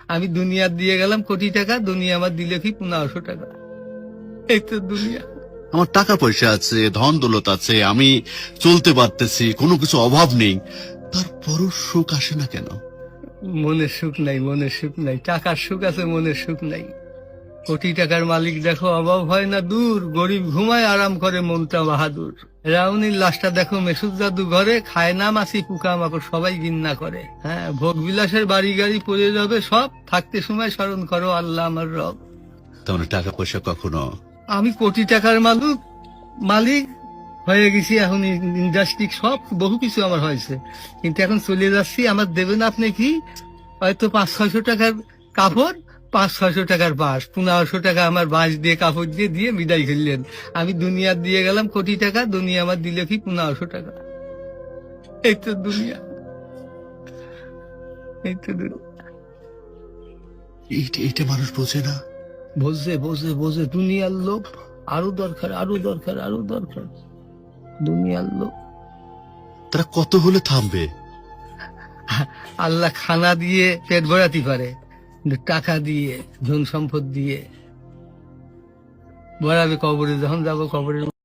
আমি দুনিয়া দিয়ে গেলাম কোটি টাকা, দুনিয়া আমার দিলে কি 1500 টাকা। এই তো দুনিয়া। আমার টাকা পয়সা আছে, ধন দৌলত আছে, আমি চলতে পারতেছি, কোনো কিছু অভাব নেই, তারপরও সুখ আসে না কেন? মনের সুখ নাই, মনের সুখ নাই। টাকার সুখ আছে, মনের সুখ নাই। কোটি টাকার মালিক দেখো অভাব হয় না দূর, গরিব ঘুমায় আরাম করে মনটা বাহাদুর। রাউনির লাশটা দেখো মেসুদ জাদু ঘরে, খায় না মাছি পোকা মাকড় সবাই ঘিন্না করে। হ্যাঁ, ভোগ বিলাসের বাড়ি গাড়ি পড়ে যাবে সব, থাকতে সময় স্মরণ করো আল্লাহ আমার রব। তাহলে টাকা পয়সা কখনো? আমি কোটি টাকার মালিক হয়ে গেছি, এখন ইন্ডাস্ট্রি সব বহু কিছু আমার হয়েছে, কিন্তু এখন চলে যাচ্ছি। আমার দেবেন আপনি কি? হয়তো 500-600 টাকার কাপড়, 500-600 টাকার বাঁশ, 1500 টাকা আমার বাঁশ দিয়ে কাপড় দিয়ে দিয়ে বিদায় করলেন। আমি দুনিয়া দিয়ে গেলাম কোটি টাকা, দুনিয়া আমার দিলে কি 1500 টাকা। এই তো দুনিয়া, এই তো দুনিয়া। এইটা মানুষ বোঝে না। বোঝে বোঝে বোঝে, দুনিয়ার লোভ আরো দরকার, আরো দরকার, আরো দরকার, দুনিয়ার লোভ। তারা কত হলে থামবে? আল্লাহ খানা দিয়ে পেট ভরাতে পারে, কিন্তু টাকা দিয়ে, ধন সম্পদ দিয়ে ভরাবে কবরে। যখন যাবো কবরের